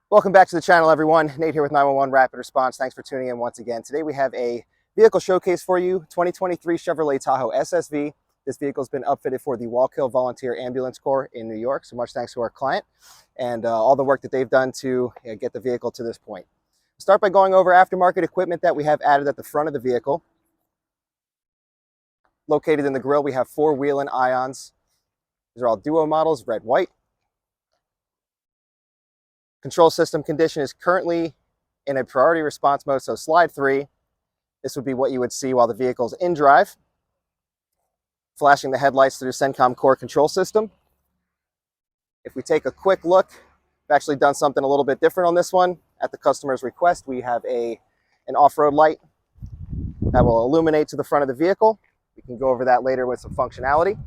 Welcome back to the channel, everyone. Nate here with 911 Rapid Response. Thanks for tuning in once again. Today we have a vehicle showcase for you, 2023 Chevrolet Tahoe SSV. This vehicle has been upfitted for the Wallkill Volunteer Ambulance Corps in New York, so much thanks to our client and all the work that they've done to get the vehicle to this point. Start by going over aftermarket equipment that we have added at the front of the vehicle. Located in the grille, we have 4 Whelen ions. These are all duo models, red, white. Control system condition is currently in a priority response mode, so slide 3. This would be what you would see while the vehicle's in drive. Flashing the headlights through CENTCOM core control system. If we take a quick look, we've actually done something a little bit different on this one. At the customer's request, we have an off-road light that will illuminate to the front of the vehicle. We can go over that later with some functionality.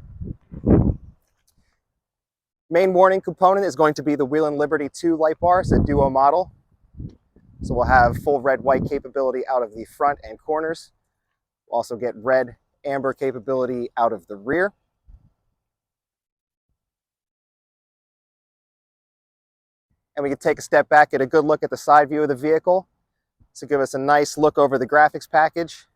Main warning component is going to be the Whelen Liberty 2 light bar. It's a duo model. So we'll have full red-white capability out of the front and corners. We'll also get red amber capability out of the rear. And we can take a step back, get a good look at the side view of the vehicle to give us a nice look over the graphics package.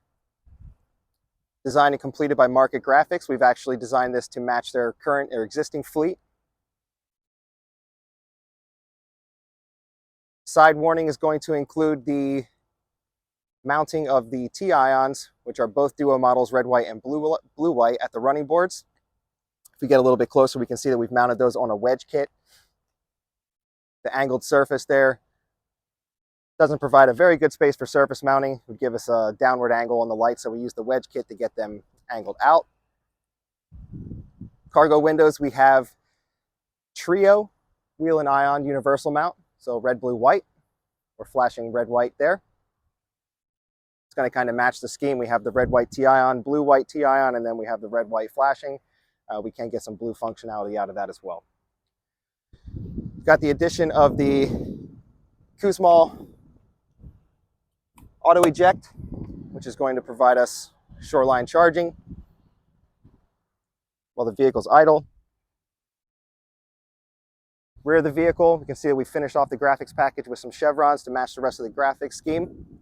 Designed and completed by Market Graphics. We've actually designed this to match their existing fleet. Side warning is going to include the mounting of the T-ions, which are both duo models, red, white, and blue, white at the running boards. If we get a little bit closer, we can see that we've mounted those on a wedge kit. The angled surface there doesn't provide a very good space for surface mounting. It would give us a downward angle on the light, so we use the wedge kit to get them angled out. Cargo windows, we have trio Whelen ion universal mount. So red, blue, white. We're flashing red, white there. It's going to kind of match the scheme. We have the red, white T-ion, blue, white T-ion, and then we have the red, white flashing. We can get some blue functionality out of that as well. We've got the addition of the Kuzmal auto eject, which is going to provide us shoreline charging while the vehicle's idle. Rear of the vehicle, we can see that we finished off the graphics package with some chevrons to match the rest of the graphics scheme.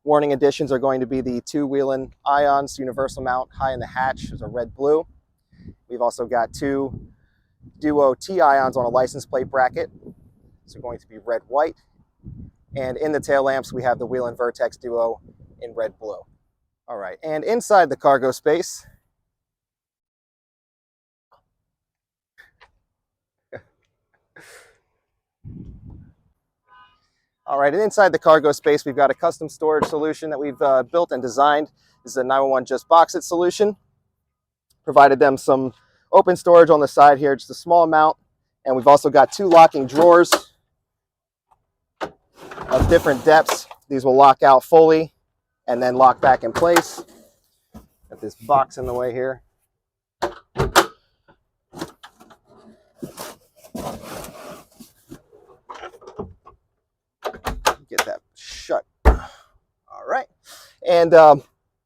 Warning additions are going to be the 2 Whelen ions, universal mount, high in the hatch. There's a red-blue. We've also got 2 duo T-ions on a license plate bracket. So going to be red-white. And in the tail lamps, we have the Whelen Vertex Duo in red-blue. All right, and inside the cargo space, all right, and inside the cargo space, we've got a custom storage solution that we've built and designed. This is a 911 Just Box It solution. Provided them some open storage on the side here, just a small amount. And we've also got 2 locking drawers of different depths. These will lock out fully and then lock back in place. Got this box in the way here. Get that shut. All right, and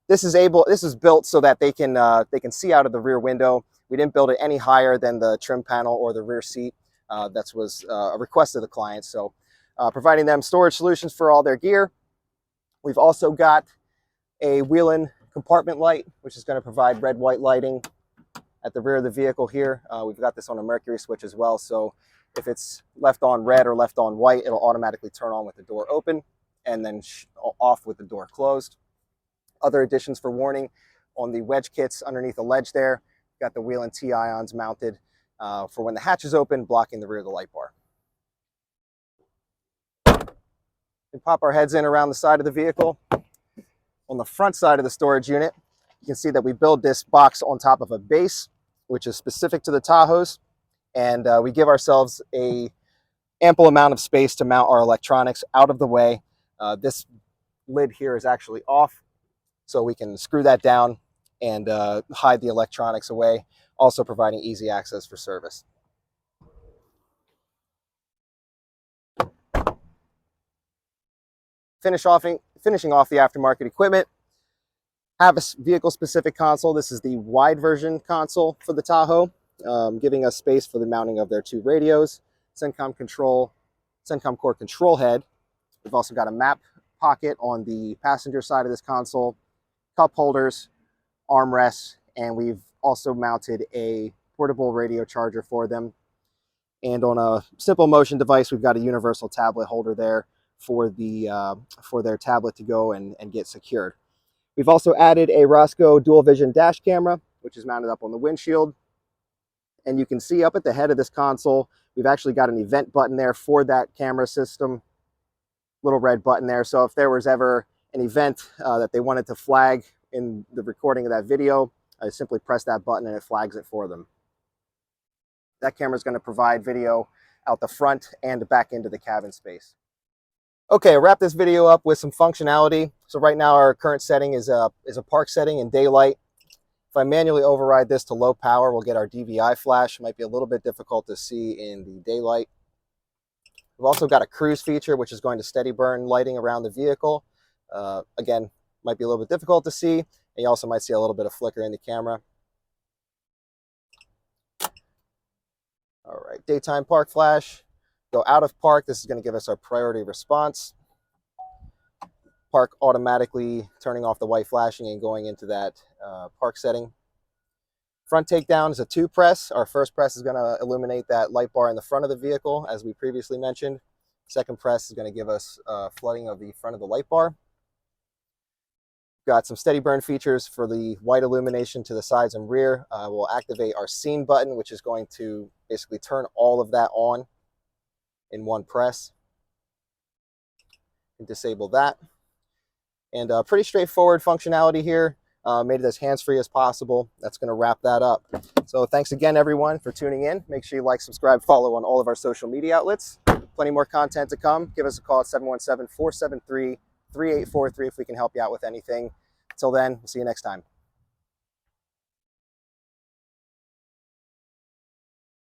this is built so that they can see out of the rear window. We didn't build it any higher than the trim panel or the rear seat. That was a request of the client. So providing them storage solutions for all their gear. We've also got a Whelen compartment light, which is going to provide red-white lighting at the rear of the vehicle here. We've got this on a Mercury switch as well. So if it's left on red or left on white, it'll automatically turn on with the door open and then off with the door closed. Other additions for warning on the wedge kits underneath the ledge there. Got the Whelen T-ions mounted for when the hatch is open, blocking the rear of the light bar. We pop our heads in around the side of the vehicle. On the front side of the storage unit, you can see that we build this box on top of a base, which is specific to the Tahoes. And we give ourselves an ample amount of space to mount our electronics out of the way. This lid here is actually off, so we can screw that down and hide the electronics away, also providing easy access for service. Finishing off the aftermarket equipment, have a vehicle-specific console. This is the wide version console for the Tahoe, giving us space for the mounting of their 2 radios. CENTCOM core control head. We've also got a map pocket on the passenger side of this console, cup holders, armrests, and we've also mounted a portable radio charger for them. And on a simple motion device, we've got a universal tablet holder there for their tablet to go and get secured. We've also added a Rosco dual vision dash camera, which is mounted up on the windshield. And you can see up at the head of this console, we've actually got an event button there for that camera system, little red button there. So if there was ever an event that they wanted to flag in the recording of that video, I simply press that button and it flags it for them. That camera is going to provide video out the front and back into the cabin space. Okay, I'll wrap this video up with some functionality. So right now our current setting is a park setting in daylight. If I manually override this to low power, we'll get our DVI flash. It might be a little bit difficult to see in the daylight. We've also got a cruise feature, which is going to steady burn lighting around the vehicle. Again, might be a little bit difficult to see, and you also might see a little bit of flicker in the camera. All right, daytime park flash. Go out of park. This is going to give us our priority response. Park automatically turning off the white flashing and going into that park setting. Front takedown is a 2 press. Our first press is going to illuminate that light bar in the front of the vehicle, as we previously mentioned. Second press is going to give us flooding of the front of the light bar. Got some steady burn features for the white illumination to the sides and rear. We'll activate our scene button, which is going to basically turn all of that on in one press. And disable that. And pretty straightforward functionality here. Made it as hands-free as possible. That's going to wrap that up. So thanks again, everyone, for tuning in. Make sure you like, subscribe, follow on all of our social media outlets. Plenty more content to come. Give us a call at 717-473-3843 if we can help you out with anything. Until then, we'll see you next time.